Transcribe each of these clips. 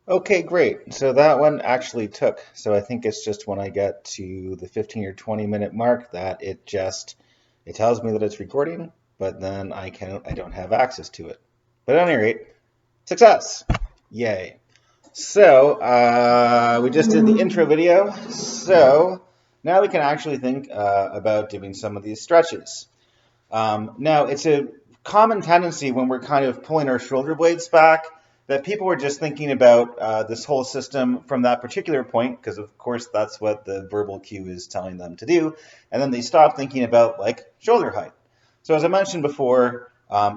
Okay, great. So that one actually took. So I think it's just when I get to the 15 or 20-minute mark that it tells me that it's recording, but then I don't have access to it. But at any rate, success. Yay. So we just did the intro video. So now we can actually think about doing some of these stretches. Now, it's a common tendency when we're kind of pulling our shoulder blades back that people are just thinking about this whole system from that particular point, because of course that's what the verbal cue is telling them to do, and then they stop thinking about like shoulder height. So as I mentioned before,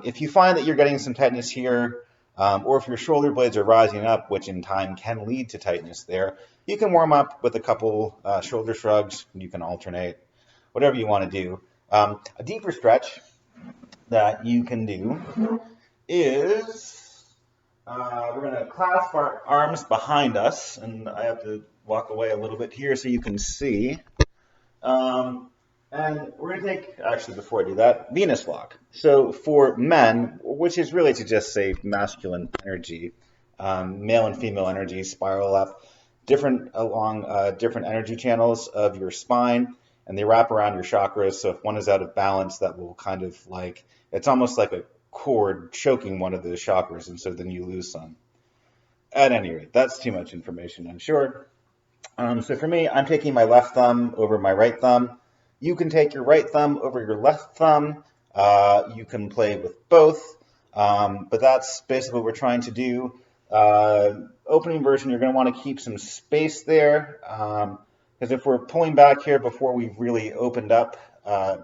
if you find that you're getting some tightness here, or if your shoulder blades are rising up, which in time can lead to tightness there, you can warm up with a couple shoulder shrugs. You can alternate, whatever you want to do. A deeper stretch that you can do is we're going to clasp our arms behind us, and I have to walk away a little bit here so you can see. Um, and we're going to take, actually, before I do that, Venus lock. So for men, which is really to just say masculine energy, male and female energy spiral up different along different energy channels of your spine, and they wrap around your chakras. So if one is out of balance, that will kind of like, it's almost like a cord choking one of those chakras, and so then you lose some. At any rate, that's too much information, I'm sure. So for me, I'm taking my left thumb over my right thumb. You can take your right thumb over your left thumb. You can play with both, but that's basically what we're trying to do. Opening version, you're going to want to keep some space there, because if we're pulling back here before we've really opened up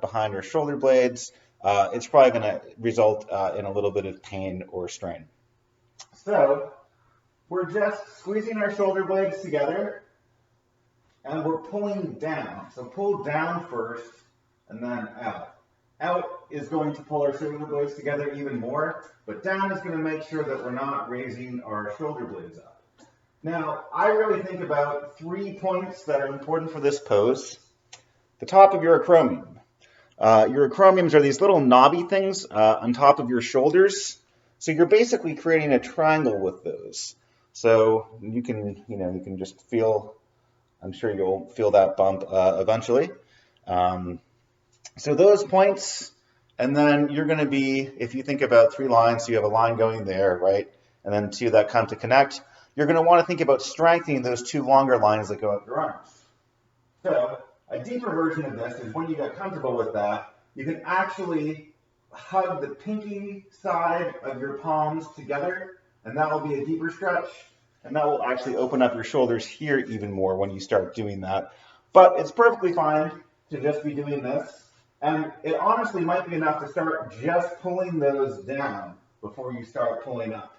behind our shoulder blades, it's probably going to result in a little bit of pain or strain. So we're just squeezing our shoulder blades together, and we're pulling down. So pull down first, and then out. Out is going to pull our shoulder blades together even more, but down is going to make sure that we're not raising our shoulder blades up. Now, I really think about 3 points that are important for this pose. The top of your acromion. Your acromions are these little knobby things on top of your shoulders. So you're basically creating a triangle with those. So you can just feel, I'm sure you'll feel that bump eventually. So those points, and then you're going to be, if you think about 3 lines, so you have a line going there, right? And then 2 that come to connect. You're going to want to think about strengthening those 2 longer lines that go up your arms. So a deeper version of this is when you get comfortable with that, you can actually hug the pinky side of your palms together, and that will be a deeper stretch. And that will actually open up your shoulders here even more when you start doing that. But it's perfectly fine to just be doing this. And it honestly might be enough to start just pulling those down before you start pulling up.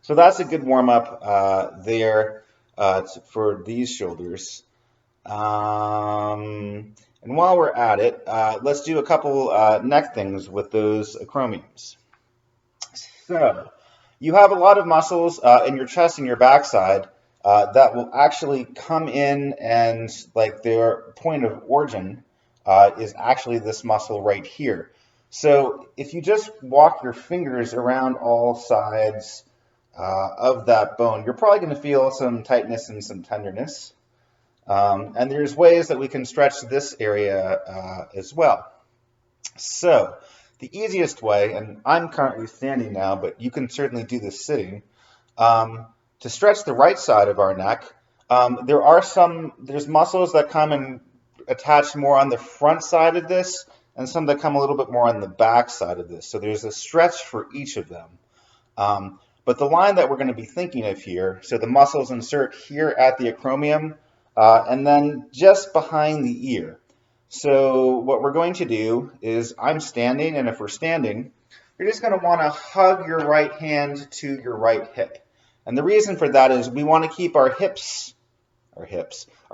So that's a good warm-up there for these shoulders. And while we're at it, let's do a couple neck things with those acromions. So you have a lot of muscles in your chest and your backside that will actually come in, and like their point of origin is actually this muscle right here. So if you just walk your fingers around all sides of that bone, you're probably going to feel some tightness and some tenderness. And there's ways that we can stretch this area as well. So the easiest way, and I'm currently standing now, but you can certainly do this sitting, to stretch the right side of our neck, there's muscles that come and attach more on the front side of this, and some that come a little bit more on the back side of this. So there's a stretch for each of them. But the line that we're going to be thinking of here, so the muscles insert here at the acromion, and then just behind the ear. So what we're going to do is I'm standing, and if we're standing, you're just going to want to hug your right hand to your right hip. And the reason for that is we want to keep our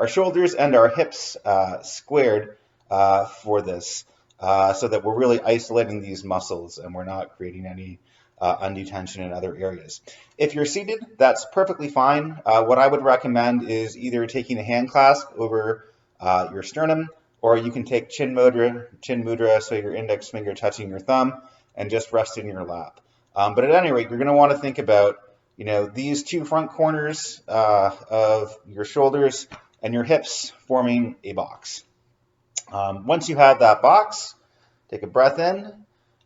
shoulders and our hips squared for this, so that we're really isolating these muscles and we're not creating any undue tension in other areas. If you're seated, that's perfectly fine. What I would recommend is either taking a hand clasp over your sternum, or you can take chin mudra, so your index finger touching your thumb, and just rest in your lap. But at any rate, you're going to want to think about you know, these two front corners of your shoulders and your hips forming a box. Once you have that box, take a breath in,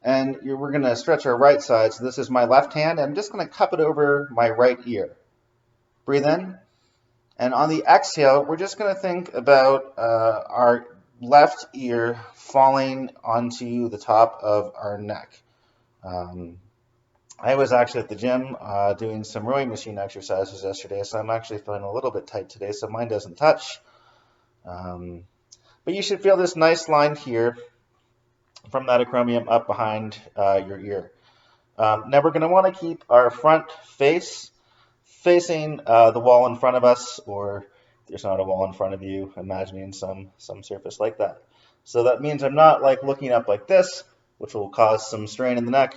and we're going to stretch our right side. So this is my left hand. I'm just going to cup it over my right ear. Breathe in. And on the exhale, we're just going to think about our left ear falling onto the top of our neck. I was actually at the gym doing some rowing machine exercises yesterday, so I'm actually feeling a little bit tight today, so mine doesn't touch. But you should feel this nice line here from that acromion up behind your ear. Now we're going to want to keep our front face facing the wall in front of us, or if there's not a wall in front of you, imagining some surface like that. So that means I'm not like looking up like this, which will cause some strain in the neck.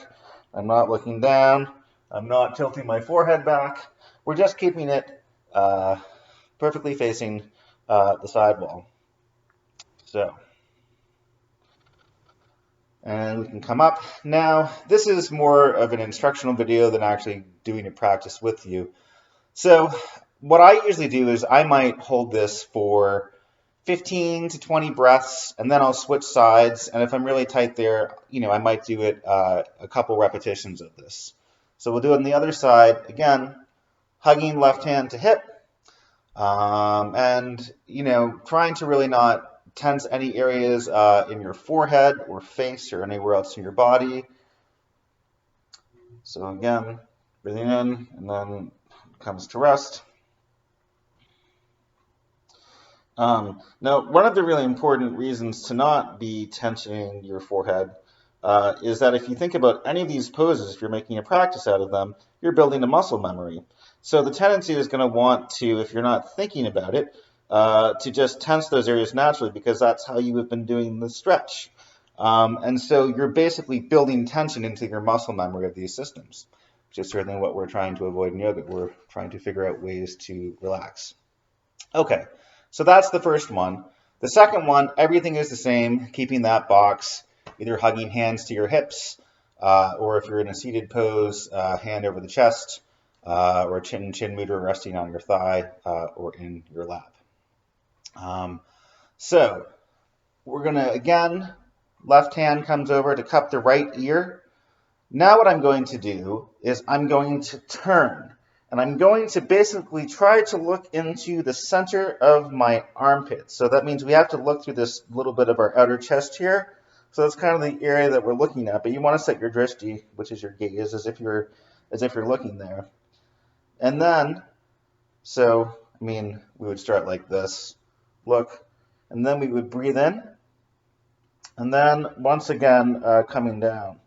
I'm not looking down. I'm not tilting my forehead back. We're just keeping it perfectly facing the side wall. So, and we can come up. Now, this is more of an instructional video than actually doing a practice with you. So what I usually do is I might hold this for 15 to 20 breaths, and then I'll switch sides. And if I'm really tight there, you know, I might do it a couple repetitions of this. So we'll do it on the other side. Again, hugging left hand to hip, and, you know, trying to really not tense any areas in your forehead or face or anywhere else in your body. So again, breathing in, and then comes to rest. Now, one of the really important reasons to not be tensioning your forehead is that if you think about any of these poses, if you're making a practice out of them, you're building a muscle memory. So the tendency is going to want to, if you're not thinking about it, to just tense those areas naturally, because that's how you have been doing the stretch. And so you're basically building tension into your muscle memory of these systems, which is certainly what we're trying to avoid in yoga. We're trying to figure out ways to relax. Okay, so that's the first one. The second one, everything is the same, keeping that box, either hugging hands to your hips, or if you're in a seated pose, hand over the chest, or chin mudra resting on your thigh, or in your lap. So we're going to, again, left hand comes over to cup the right ear. Now what I'm going to do is I'm going to turn, and I'm going to basically try to look into the center of my armpit. So that means we have to look through this little bit of our outer chest here. So that's kind of the area that we're looking at, but you want to set your drishti, which is your gaze, as if you're looking there. And then, so, I mean, we would start like this, look, and then we would breathe in, and then once again, coming down.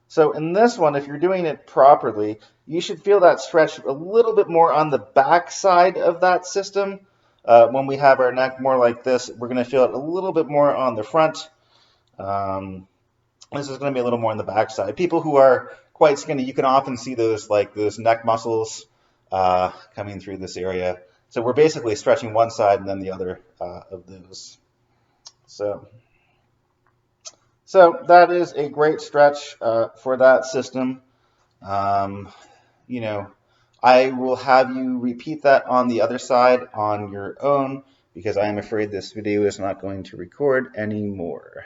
So in this one, if you're doing it properly, you should feel that stretch a little bit more on the back side of that system. When we have our neck more like this, we're going to feel it a little bit more on the front. This is going to be a little more on the back side. People who are quite skinny, you can often see those neck muscles coming through this area. So we're basically stretching one side and then the other of those. So that is a great stretch for that system. You know, I will have you repeat that on the other side on your own, because I am afraid this video is not going to record anymore.